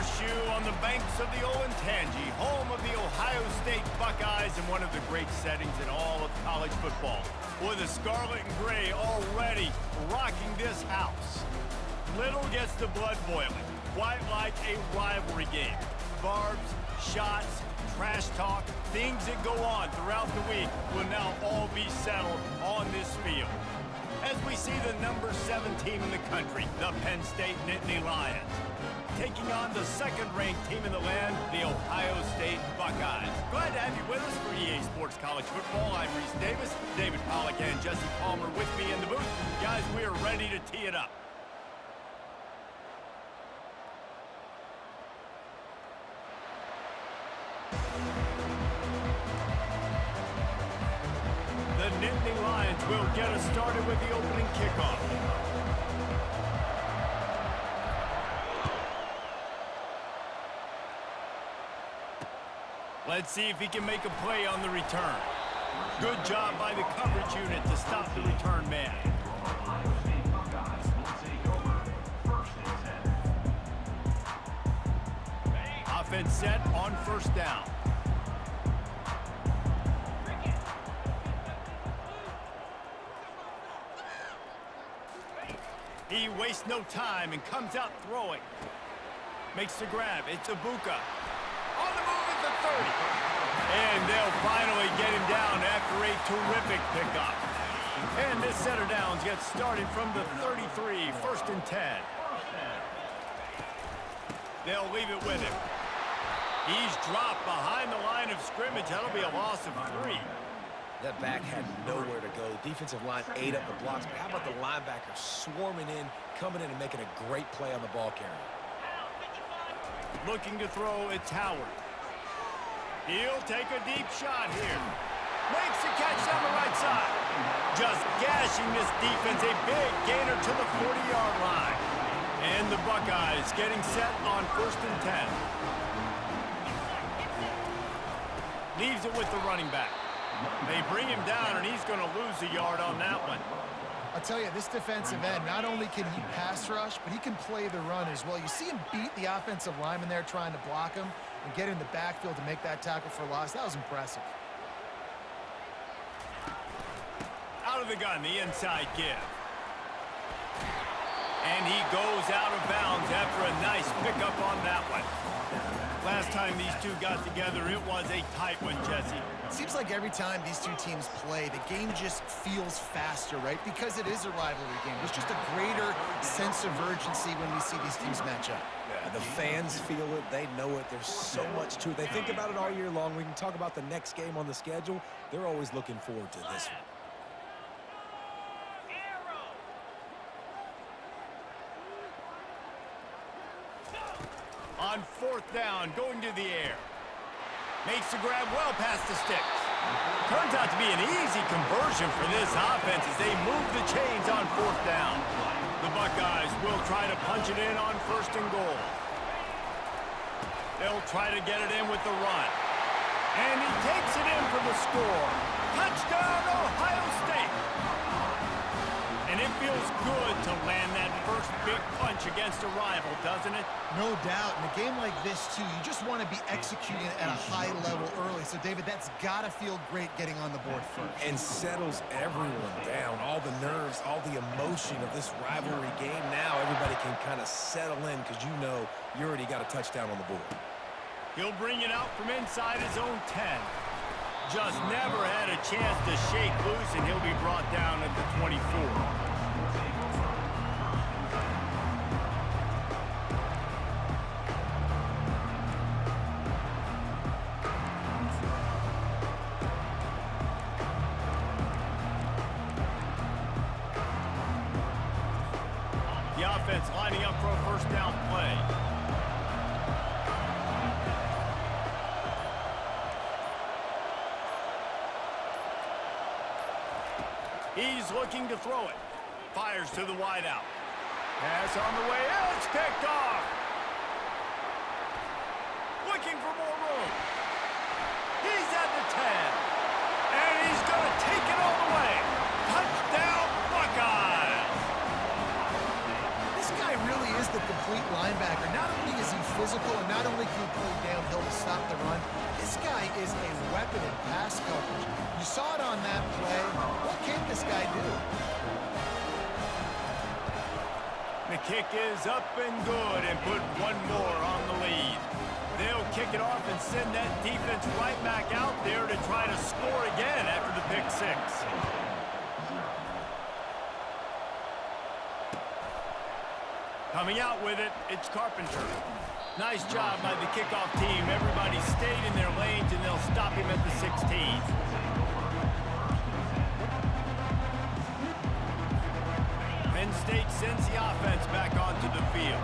LSU on the banks of the Olentangy, home of the Ohio State Buckeyes and one of the great settings in all of college football. Boy, the scarlet and gray already rocking this house. Little gets the blood boiling, quite like a rivalry game. Barbs, shots, trash talk, things that go on throughout the week will now all be settled on this field. As we see the number 7 team in the country, the Penn State Nittany Lions, taking on the second-ranked team in the land, the Ohio State Buckeyes. Glad to have you with us for EA Sports College Football. I'm Reese Davis, David Pollack and Jesse Palmer with me in the booth. Guys, we are ready to tee it up. The Nittany Lions will get us started with the opening kickoff. Let's see if he can make a play on the return. Good job by the coverage unit to stop the return man. Offense set on first down. He wastes no time and comes out throwing. Makes the grab. It's Ibuka. On the move at the 30. And they'll finally get him down after a terrific pickup. And this set of downs gets started from the 33, first and 10. They'll leave it with him. He's dropped behind the line of scrimmage. That'll be a loss of 3. That back had nowhere to go. The defensive line ate up the blocks, but how about the linebacker swarming in, coming in and making a great play on the ball carrier? Looking to throw, it's Howard. He'll take a deep shot here. Makes the catch down the right side. Just gashing this defense, a big gainer to the 40-yard line. And the Buckeyes getting set on first and 10. Leaves it with the running back. They bring him down, and he's going to lose a yard on that one. I'll tell you, this defensive end, not only can he pass rush, but he can play the run as well. You see him beat the offensive lineman there trying to block him and get in the backfield to make that tackle for loss. That was impressive. Out of the gun, the inside give. And he goes out of bounds after a nice pickup on that one. Last time these two got together, it was a tight one, Jesse. It seems like every time these two teams play, the game just feels faster, right? Because it is a rivalry game. There's just a greater sense of urgency when we see these teams match up. Yeah, the fans feel it. They know it. There's so much to it. They think about it all year long. We can talk about the next game on the schedule. They're always looking forward to this one. On fourth down, going to the air. Makes the grab well past the sticks. Turns out to be an easy conversion for this offense as they move the chains on fourth down. The Buckeyes will try to punch it in on first and goal. They'll try to get it in with the run. And he takes it in for the score. Touchdown, Ohio State! And it feels good to land that first big punch against a rival, doesn't it? No doubt. In a game like this, too, you just want to be executing at a high level early. So, David, that's got to feel great getting on the board first. And settles everyone down. All the nerves, all the emotion of this rivalry game. Now everybody can kind of settle in because you know you already got a touchdown on the board. He'll bring it out from inside his own 10. Just never had a chance to shake loose, and he'll be brought down at the 24. The offense lining up for a first down play. He's looking to throw it. Fires to the wideout. Pass on the way. It's picked off. Looking for more room. He's at the 10. And he's going to take it all the way. Touchdown, Buckeyes. This guy really is the complete linebacker. Not only is he physical and not only can he play downhill to stop the run, this guy is a weapon in pass coverage. You saw it on that play. What can't this guy do? The kick is up and good and put one more on the lead. They'll kick it off and send that defense right back out there to try to score again after the pick six. Coming out with it, it's Carpenter. Nice job by the kickoff team. Everybody stayed in their lanes, and they'll stop him at the 16. Penn State sends the offense back onto the field.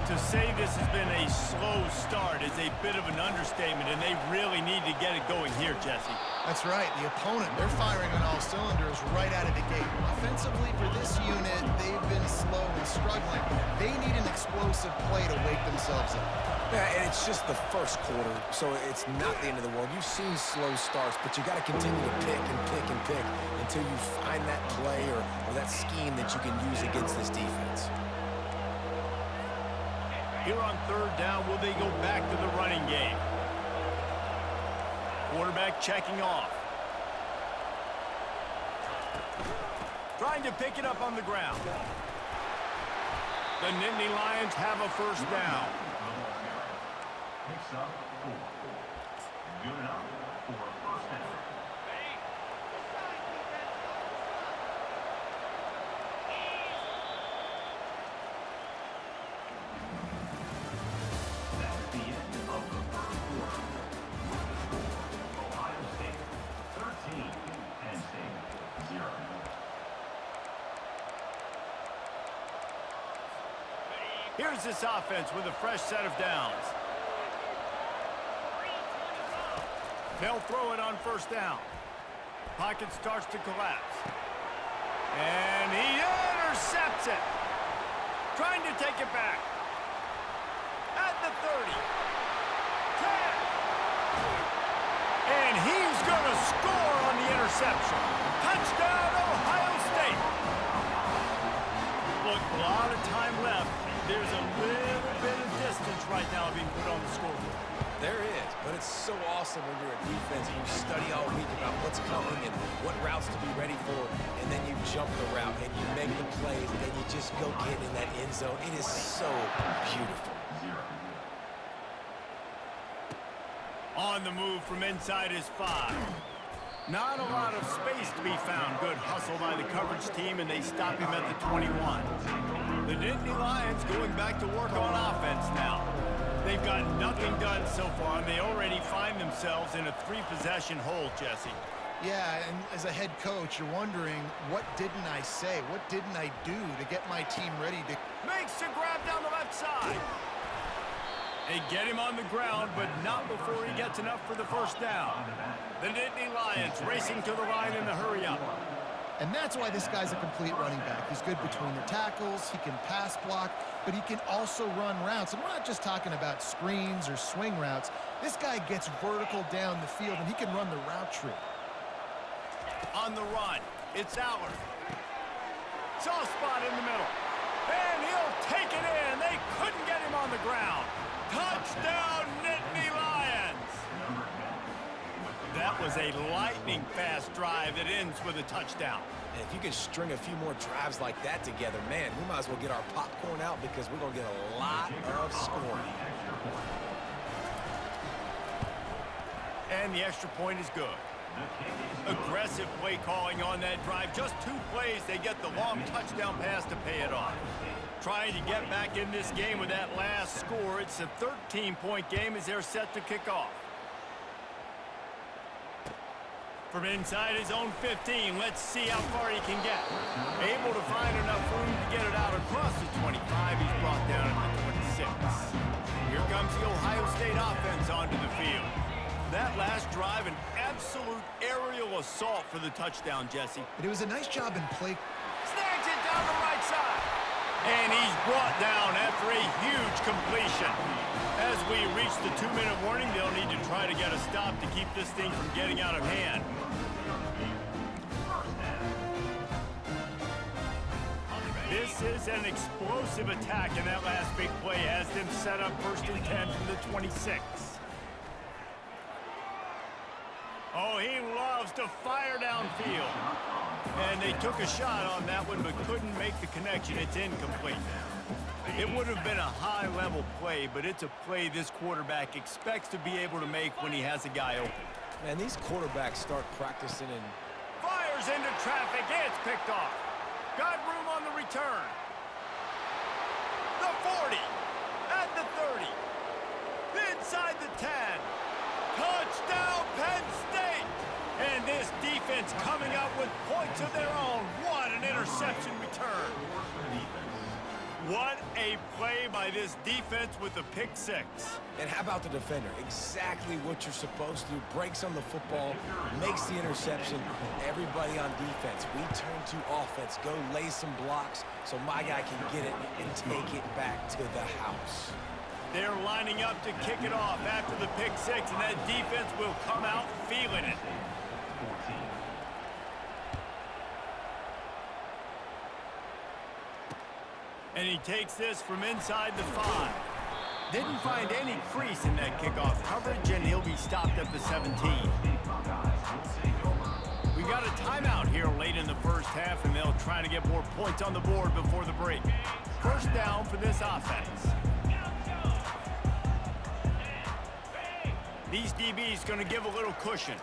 To say this has been a slow start is a bit of an understatement, and they really need to get it going here, Jesse. That's right. The opponent, they're firing on all cylinders right out of the gate. Offensively for this unit, they've been slow and struggling. They need an explosive play to wake themselves up. Yeah, and it's just the first quarter, so it's not the end of the world. You've seen slow starts, but you got to continue to pick and pick and pick until you find that play or that scheme that you can use against this defense. Here on third down, will they go back to the running game? Quarterback checking off. Trying to pick it up on the ground. The Nittany Lions have a first down. Picks up 4. Good enough for a first down. That's the end of the third quarter. Ohio State 13, Penn State 0. Here's this offense with a fresh set of downs. They'll throw it on first down. Pocket starts to collapse. And he intercepts it. Trying to take it back. At the 30. 10. And he's going to score on the interception. Touchdown, Ohio State. Look, a lot of time left. There's a little bit of distance right now being put on the scoreboard. There is, but it's so awesome when you're a defense and you study all week about what's coming and what routes to be ready for, and then you jump the route and you make the plays and you just go get in that end zone. It is so beautiful. On the move from inside his 5. Not a lot of space to be found. Good hustle by the coverage team, and they stop him at the 21. The Nittany Lions going back to work on offense now. They've got nothing done so far, and they already find themselves in a 3-possession hole, Jesse. Yeah, and as a head coach, you're wondering, what didn't I say? What didn't I do to get my team ready to... Makes the grab down the left side. They get him on the ground, but not before he gets enough for the first down. The Nittany Lions racing to the line in the hurry-up. And that's why this guy's a complete running back. He's good between the tackles, he can pass block, but he can also run routes. And we're not just talking about screens or swing routes. This guy gets vertical down the field, and he can run the route tree. On the run, it's Allard. Soft spot in the middle. And he'll take it in. They couldn't get him on the ground. Touchdown, Nittany Lions! That was a lightning-fast drive that ends with a touchdown. And if you can string a few more drives like that together, man, we might as well get our popcorn out because we're going to get a lot of scoring. And the extra point is good. Aggressive play calling on that drive. Just 2 plays, they get the long touchdown pass to pay it off. Trying to get back in this game with that last score. It's a 13-point game as they're set to kick off. From inside his own 15, let's see how far he can get. Able to find enough room to get it out across the 25. He's brought down at the 26. Here comes the Ohio State offense onto the field. That last drive, an absolute aerial assault for the touchdown, Jesse. But it was a nice job in play. Snags it down the right side. And he's brought down after a huge completion. As we reach the 2-minute warning, they'll need to try to get a stop to keep this thing from getting out of hand. This passes and an explosive attack in that last big play has them set up 1st and 10 from the 26. Oh, he loves to fire downfield. And they took a shot on that one but couldn't make the connection. It's incomplete. It would have been a high-level play, but it's a play this quarterback expects to be able to make when he has a guy open. Man, these quarterbacks start practicing and... Fires into traffic. It's picked off. Got room on the return. The 40. At the 30. Inside the 10. Touchdown, Penn State! And this defense coming up with points of their own. What an interception return. What a play by this defense with a pick six. And how about the defender? Exactly what you're supposed to do. Breaks on the football, makes the interception. Everybody on defense, we turn to offense. Go lay some blocks so my guy can get it and take it back to the house. They're lining up to kick it off after the pick six, and that defense will come out feeling it. 14. And he takes this from inside the 5. Didn't find any crease in that kickoff coverage, and he'll be stopped at the 17. We got a timeout here late in the first half, and they'll try to get more points on the board before the break. 1st down for this offense. These DBs going to give a little cushion.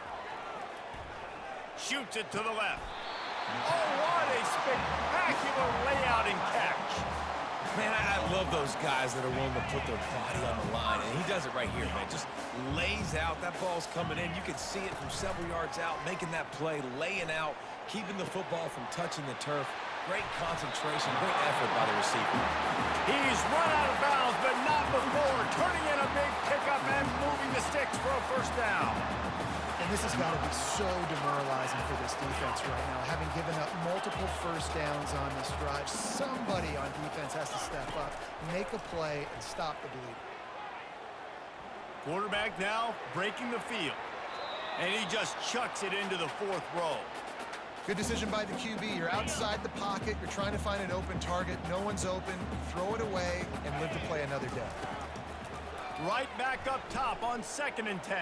Shoots it to the left. Oh, what a spectacular layout and catch. Man, I love those guys that are willing to put their body on the line, and he does it right here, man. Just lays out. That ball's coming in. You can see it from several yards out, making that play, laying out, keeping the football from touching the turf. Great concentration, great effort by the receiver. He's run out of bounds, but not before turning in a big pickup and moving the sticks for a 1st down. And this has got to be so demoralizing for this defense right now. Having given up multiple 1st downs on this drive, somebody on defense has to step up, make a play, and stop the bleeding. Quarterback now breaking the field. And he just chucks it into the 4th row. Good decision by the QB. You're outside the pocket. You're trying to find an open target. No one's open. Throw it away and live to play another day. Right back up top on 2nd and 10.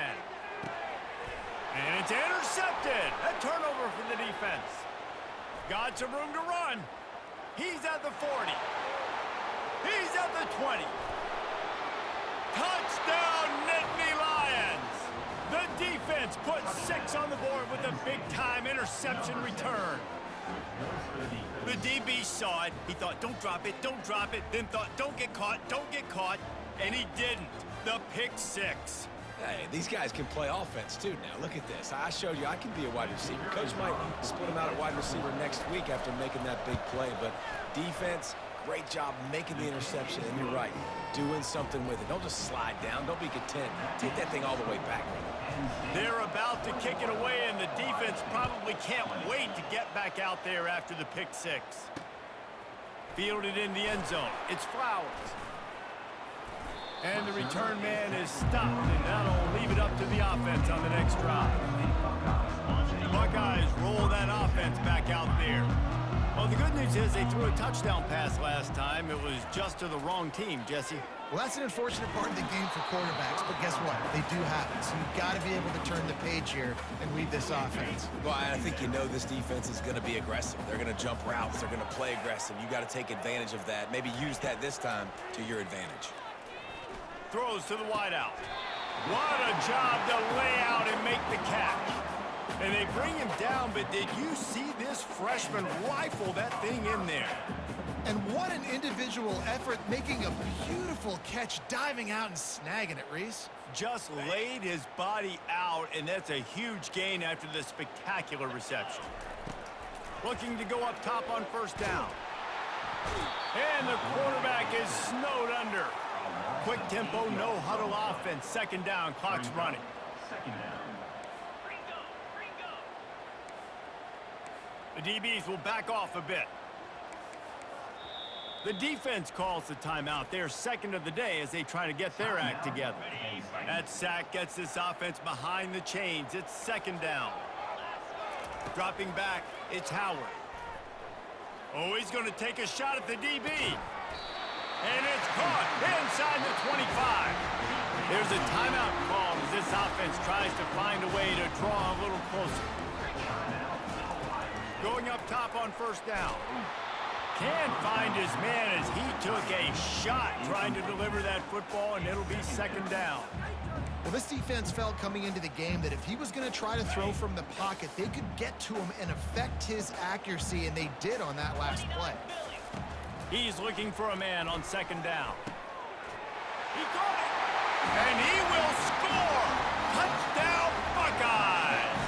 And it's intercepted. A turnover for the defense. Got some room to run. He's at the 40. He's at the 20. Touchdown, Nittany Lions. The defense puts 6 on the board with a big-time interception return. The DB saw it. He thought, don't drop it, then thought, don't get caught, and he didn't. The pick six. Hey, these guys can play offense, too, now. Look at this. I showed you I can be a wide receiver. Coach might split him out at wide receiver next week after making that big play, but defense, great job making the interception, and you're right, doing something with it. Don't just slide down. Don't be content. Take that thing all the way back. They're about to kick it away, and the defense probably can't wait to get back out there after the pick six. Fielded in the end zone. It's Flowers. And the return man is stopped, and that'll leave it up to the offense on the next drive. The Buckeyes roll that offense back out there. Well, the good news is they threw a touchdown pass last time. It was just to the wrong team, Jesse. Well, that's an unfortunate part of the game for quarterbacks, but guess what? They do happen. So you've got to be able to turn the page here and lead this offense. Well, I think you know this defense is going to be aggressive. They're going to jump routes. They're going to play aggressive. You got to take advantage of that. Maybe use that this time to your advantage. Throws to the wideout. What a job to lay out and make the catch. And they bring him down, but did you see this freshman rifle that thing in there? And what an individual effort, making a beautiful catch, diving out and snagging it, Reese. Just laid his body out, and that's a huge gain after the spectacular reception. Looking to go up top on 1st down. And the quarterback is snowed under. Quick tempo, no huddle offense. 2nd down, clock's running. 2nd down. The DBs will back off a bit. The defense calls the timeout. They're 2nd of the day as they try to get their act together. That sack gets this offense behind the chains. It's 2nd down. Dropping back, it's Howard. Oh, he's going to take a shot at the DB. And it's caught inside the 25. There's a timeout called as this offense tries to find a way to draw a little closer. Going up top on first down. Can't find his man as he took a shot trying to deliver that football, and it'll be second down. Well, this defense felt coming into the game that if he was going to try to throw from the pocket, they could get to him and affect his accuracy, and they did on that last play. He's looking for a man on second down. He caught it, and he will score! Touchdown, Buckeyes!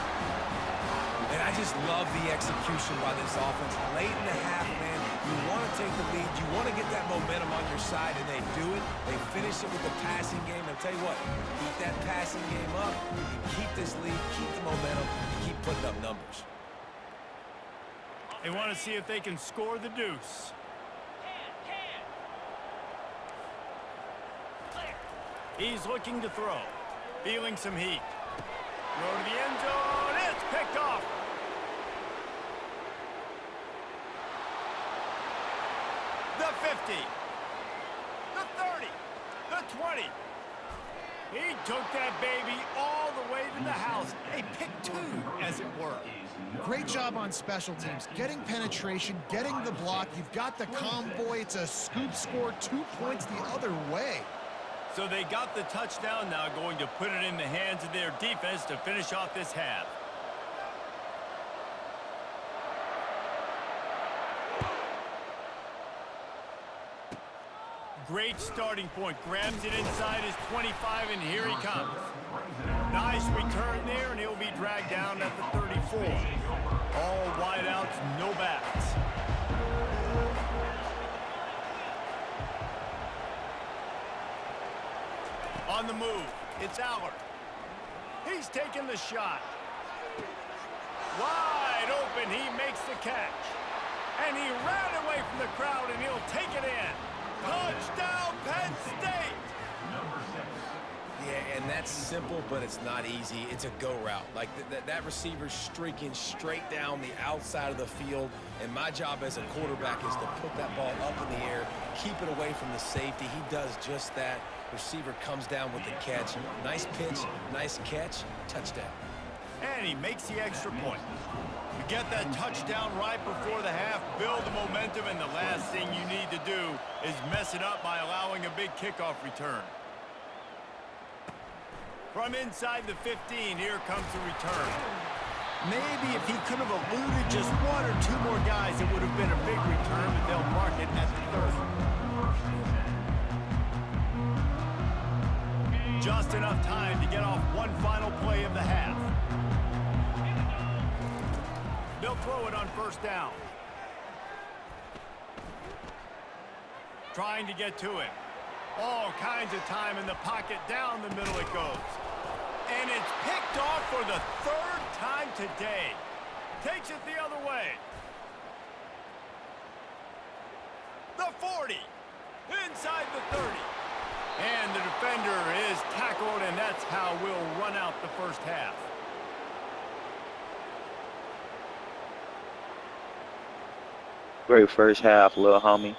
And I just love the execution by this offense. Late in the half, man, you want to take the lead. You want to get that momentum on your side, and they do it. They finish it with the passing game. And I'll tell you what, keep that passing game up. You keep this lead, keep the momentum, keep putting up numbers. They want to see if they can score the deuce. He's looking to throw. Feeling some heat. Throw to the end zone. It's picked off. The 50. The 30. The 20. He took that baby all the way to the house. A pick two, as it were. Great job on special teams. Getting penetration, getting the block. You've got the convoy. It's a scoop score, 2 points the other way. So they got the touchdown now, going to put it in the hands of their defense to finish off this half. Great starting point. Grabs it inside his 25, and here he comes. Nice return there, and he'll be dragged down at the 34. All wideouts, no backs. On the move, it's Allard. He's taking the shot. Wide open, he makes the catch. And he ran away from the crowd, and he'll take it in. Touchdown, Penn State! Yeah, and that's simple, but it's not easy. It's a go route. Like, that receiver's streaking straight down the outside of the field, and my job as a quarterback is to put that ball up in the air, keep it away from the safety. He does just that. Receiver comes down with the catch. Nice pitch, nice catch, touchdown. And he makes the extra point. You get that touchdown right before the half, build the momentum, and the last thing you need to do is mess it up by allowing a big kickoff return. From inside the 15, here comes the return. Maybe if he could have eluded just one or two more guys, it would have been a big return, but they'll mark it at the 30. Just enough time to get off one final play of the half. They'll throw it on first down. Trying to get to it. All kinds of time in the pocket. Down the middle it goes. And it's picked off for the third time today. Takes it the other way. The 40. Inside the 30. And the defender is tackled, and that's how we'll run out the first half. Great first half, little homie.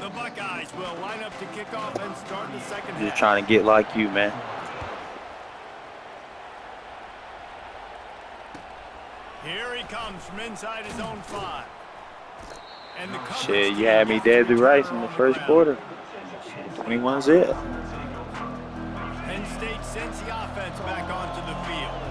The Buckeyes will line up to kick off and start the second half. Just trying to get like you, man. Here he comes from inside his own 5. And the Shit, you had me dead to rights in the first quarter. 21 zip. Penn State sends the offense back onto the field.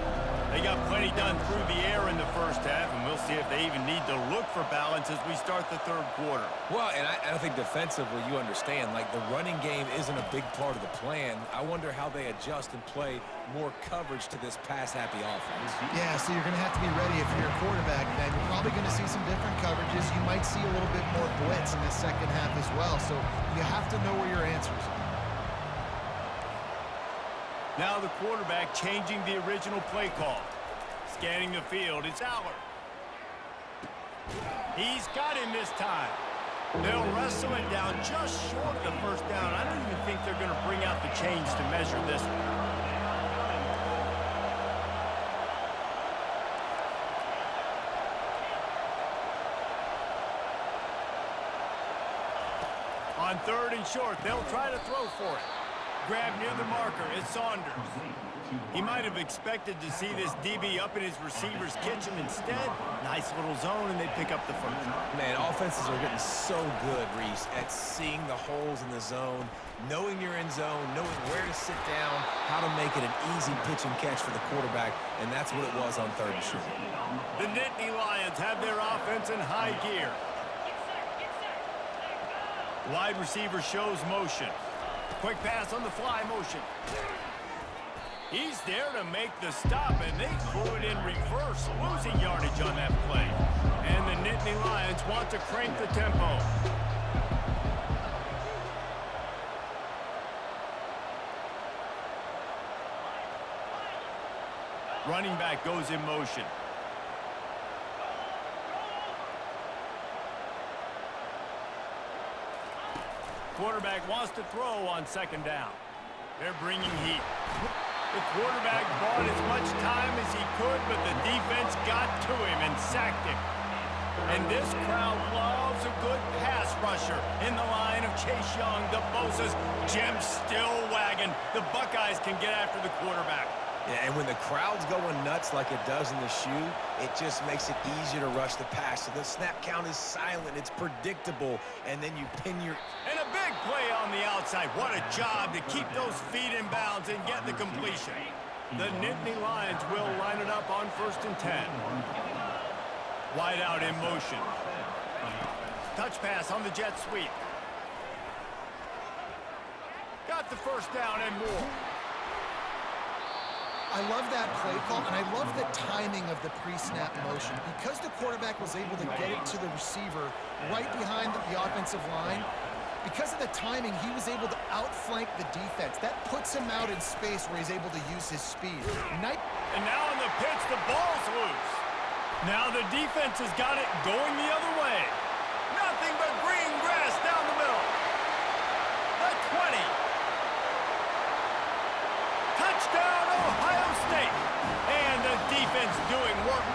They got plenty done through the air in the first half, and we'll see if they even need to look for balance as we start the third quarter. Well, and I think defensively, you understand, like, the running game isn't a big part of the plan. I wonder how they adjust and play more coverage to this pass-happy offense. Yeah, so you're going to have to be ready if you're a quarterback, then. You're probably going to see some different coverages. You might see a little bit more blitz in the second half as well, so you have to know where your answers are. Now the quarterback changing the original play call. Scanning the field, it's Allard. He's got him this time. They'll wrestle it down just short of the first down. I don't even think they're going to bring out the chains to measure this one. On 3rd and short, they'll try to throw for it. Grab near the marker, it's Saunders. He might have expected to see this DB up in his receiver's kitchen. Instead, nice little zone, and they pick up the first. Man, offenses are getting so good, Reese, at seeing the holes in the zone, knowing you're in zone, knowing where to sit down, how to make it an easy pitch and catch for the quarterback, and that's what it was on 3rd and short. The Nittany Lions have their offense in high gear. Wide receiver shows motion. Quick pass on the fly motion. He's there to make the stop, and they threw it in reverse, losing yardage on that play. And the Nittany Lions want to crank the tempo. Running back goes in motion. Quarterback wants to throw on 2nd down. They're bringing heat. The quarterback bought as much time as he could, but the defense got to him and sacked him. And this crowd loves a good pass rusher in the line of Chase Young, the Bosa's, Jim Stillwagon. The Buckeyes can get after the quarterback. Yeah, and when the crowd's going nuts like it does in the shoe, it just makes it easier to rush the pass. So the snap count is silent, it's predictable, and then you pin your... And a big play on the outside. What a job to keep those feet in bounds and get the completion. The Nittany Lions will line it up on 1st and 10. Wide out in motion. Touch pass on the jet sweep. Got the 1st down and more. I love that play call, and I love the timing of the pre-snap motion. Because the quarterback was able to get it to the receiver right behind the offensive line, because of the timing, he was able to outflank the defense. That puts him out in space where he's able to use his speed. And now on the pitch, the ball's loose. Now the defense has got it going the other way. Nothing but green grass down the middle. The 20. Touchdown, Ohio State. And the defense doing work.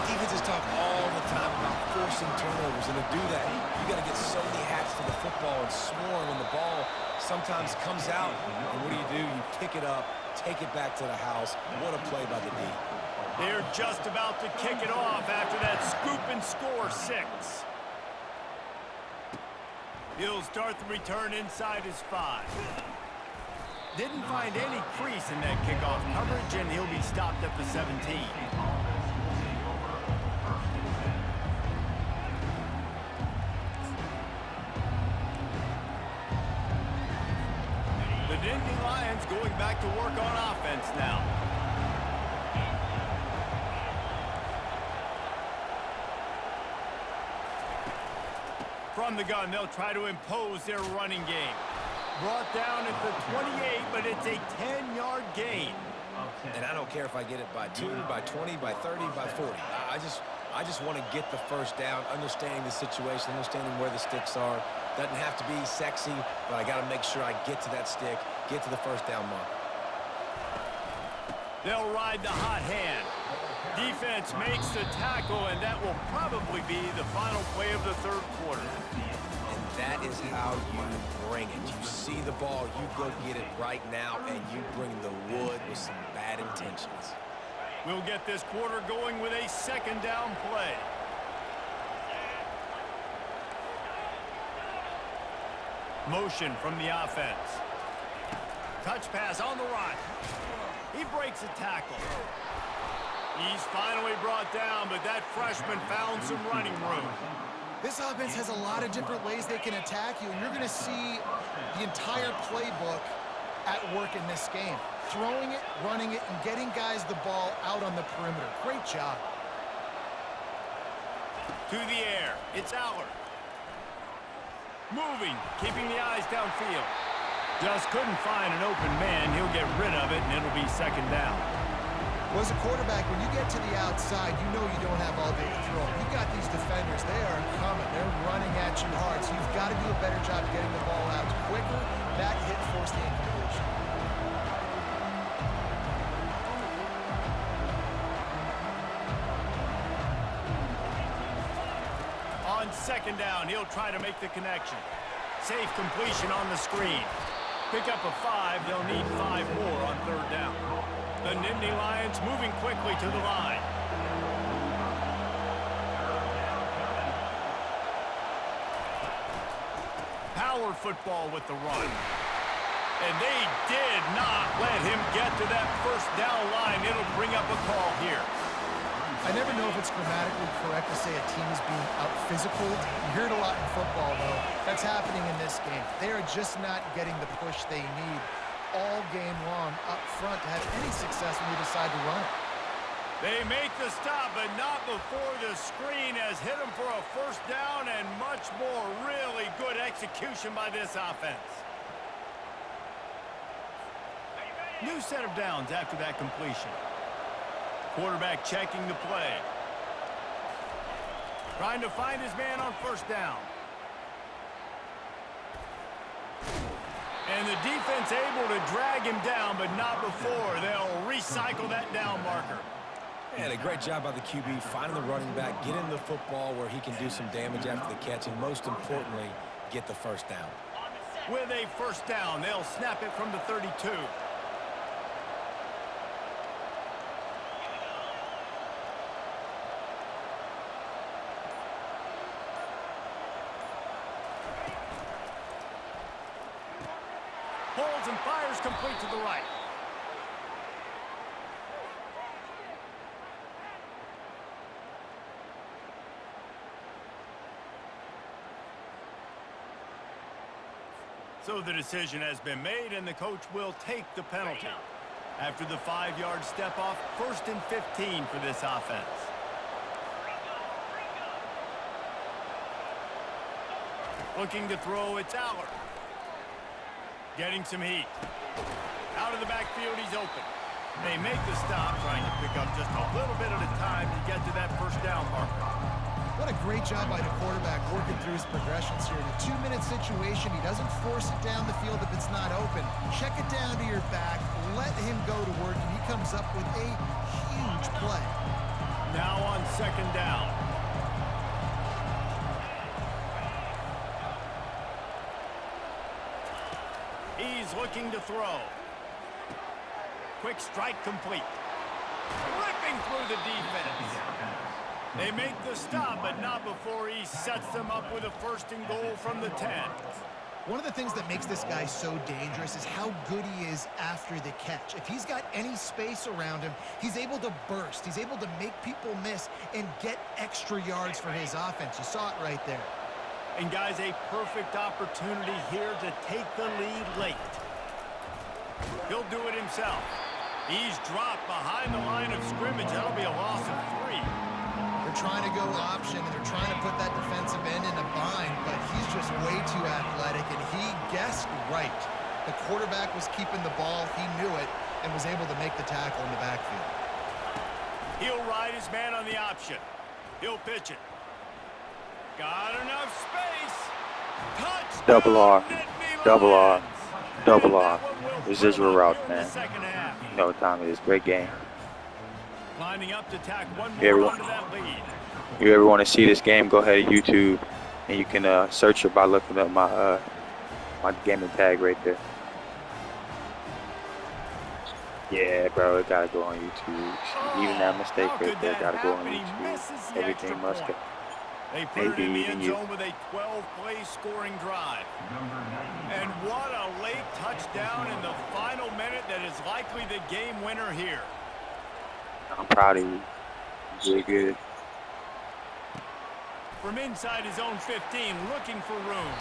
Defenses talk all the time about forcing turnovers, and to do that, you got to get so many hats to the football and swarm when the ball sometimes comes out. And what do? You pick it up, take it back to the house. What a play by the D. They're just about to kick it off after that scoop and score 6. He'll start the return inside his 5. Didn't find any crease in that kickoff coverage, and he'll be stopped at the 17. The Nittany Lions going back to work on offense now. From the gun, they'll try to impose their running game. Brought down at the 28, but it's a 10-yard gain. And I don't care if I get it by 2, by 20, by 30, by 40. I just want to get the 1st down, understanding the situation, understanding where the sticks are. Doesn't have to be sexy, but I got to make sure I get to that stick, get to the 1st down mark. They'll ride the hot hand. Defense makes the tackle, and that will probably be the final play of the 3rd quarter. And that is how you bring it. You see the ball, you go get it right now, and you bring the wood with some bad intentions. We'll get this quarter going with a 2nd down play. Motion from the offense. Touch pass on the run. He breaks a tackle. He's finally brought down, but that freshman found some running room. This offense has a lot of different ways they can attack you, and you're going to see the entire playbook at work in this game. Throwing it, running it, and getting guys the ball out on the perimeter. Great job. To the air, it's Allard. Moving, keeping the eyes downfield. Just couldn't find an open man. He'll get rid of it, and it'll be 2nd down. Well, as a quarterback, when you get to the outside, you know you don't have all day to throw. You've got these defenders. They are coming. They're running at you hard. So you've got to do a better job getting the ball out quicker. That hit forced the incompletion. On second down, he'll try to make the connection. Safe completion on the screen. Pick up a 5. They'll need 5 more on third down. The Nittany Lions moving quickly to the line. Power football with the run. And they did not let him get to that first down line. It'll bring up a call here. I never know if it's grammatically correct to say a team is being out-physicaled. You hear it a lot in football, though. That's happening in this game. They are just not getting the push they need all game long up front to have any success when we decide to run it. They make the stop, but not before the screen has hit them for a first down and much more. Really good execution by this offense. New set of downs after that completion. Quarterback checking the play. Trying to find his man on first down. And the defense able to drag him down, but not before. They'll recycle that down marker. And a great job by the QB finding the running back, getting the football where he can do some damage after the catch, and most importantly, get the first down. With a first down, they'll snap it from the 32. Holds and fires complete to the right. So the decision has been made, and the coach will take the penalty. After the 5-yard step off, 1st and 15 for this offense. Looking to throw, it's Aller. Getting some heat. Out of the backfield, he's open. They make the stop, trying to pick up just a little bit at a time to get to that first down marker. What a great job by the quarterback working through his progressions here. In a 2-minute situation, he doesn't force it down the field if it's not open. Check it down to your back, let him go to work, and he comes up with a huge play. Now on second down. He's looking to throw. Quick strike complete. Ripping through the defense. They make the stop, but not before he sets them up with a 1st and goal from the 10. One of the things that makes this guy so dangerous is how good he is after the catch. If he's got any space around him, he's able to burst. He's able to make people miss and get extra yards for his offense. You saw it right there. And guys, a perfect opportunity here to take the lead late. He'll do it himself. He's dropped behind the line of scrimmage. That'll be a loss of 3. They're trying to go option, and they're trying to put that defensive end in a bind, but he's just way too athletic, and he guessed right. The quarterback was keeping the ball. He knew it and was able to make the tackle in the backfield. He'll ride his man on the option. He'll pitch it. Got enough space. Touchdown, Double R. Nittany Double R. Lions. Double R. That one will Residual put route, them in the man. second half. You know what time it is. Great game. Lining up to tack one Yeah, more everyone. onto that lead. If you ever want to see this game, go ahead to YouTube, and you can search it by looking up my my gaming tag right there. Yeah, bro, it gotta go on YouTube. Even that mistake How could right there that gotta go on happen? He YouTube. misses the Everything extra must point. go. They put it Maybe in the even end you. zone with a 12-play scoring drive. And what a late touchdown in the final minute that is likely the game winner here. I'm proud of you. Really good. From inside his own 15, looking for room.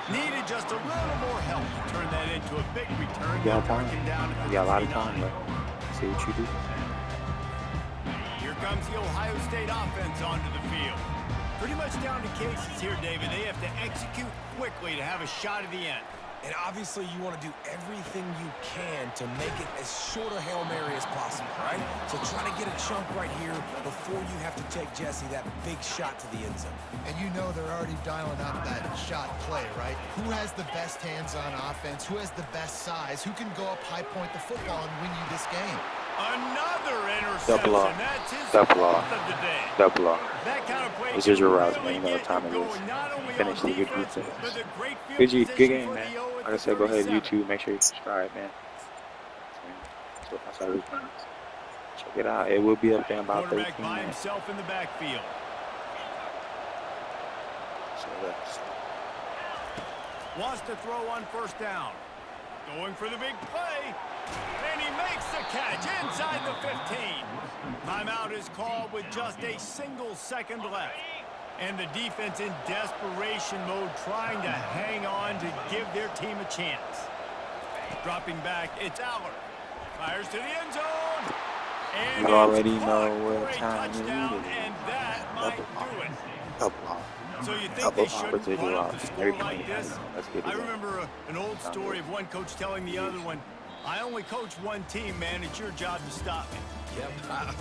Needed just a little more help to turn that into a big return. You got time? Working down at the You got a lot of 29. time, but see what you do. Here comes the Ohio State offense onto the field. Pretty much down to cases here, David. They have to execute quickly to have a shot at the end. And obviously, you want to do everything you can to make it as short a Hail Mary as possible, right? So try to get a chunk right here before you have to take Jesse that big shot to the end zone. And you know they're already dialing up that shot play, right? Who has the best hands on offense? Who has the best size? Who can go up high point the football and win you this game? Another interception. Double off. That's his Double off. fourth of the day. Double off. That kind of play This is your route, really man. You know what get time it you is. going, not only Finish on the good defense, defense. but the great field Good position game, for man. the 0 at Like I said, go ahead, 37. YouTube. Make sure you subscribe, man. So that's how we can check it out. It will be up there in about 13 Quarterback by minutes. himself in the backfield. So that's Wants to throw on first down. Going for the big play. And he makes the catch inside the 15. Timeout is called with just a single second left. And the defense in desperation mode trying to hang on to give their team a chance. Dropping back, it's Aller. Fires to the end zone. And you already it's know caught what for a time it touchdown, is. and that might do it. double off. So you think Double they off, shouldn't residual run up off. the score Everybody like has this? it. Let's get it I going. remember an old story of one coach telling the other one, I only coach one team, man. It's your job to stop me. Yep,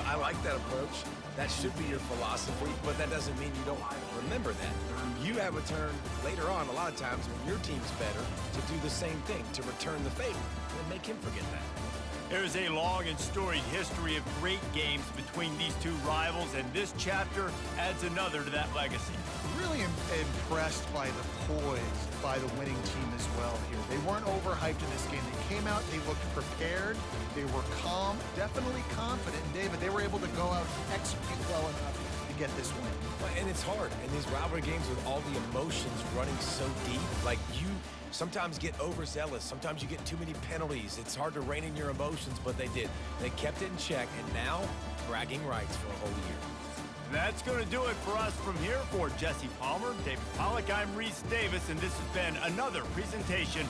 I like that approach. That should be your philosophy, but that doesn't mean you don't remember that. You have a turn later on, a lot of times, when your team's better, to do the same thing, to return the favor, and make him forget that. There's a long and storied history of great games between these two rivals, and this chapter adds another to that legacy. Really impressed by the poise by the winning team as well here. They weren't overhyped in this game. They came out, they looked prepared, they were calm, definitely confident. And David, they were able to go out and execute well enough to get this win. Well, and it's hard in these rivalry games with all the emotions running so deep. Like, you sometimes get overzealous. Sometimes you get too many penalties. It's hard to rein in your emotions, but they did. They kept it in check, and now bragging rights for a whole year. That's going to do it for us from here. For Jesse Palmer, David Pollack, I'm Reese Davis, and this has been another presentation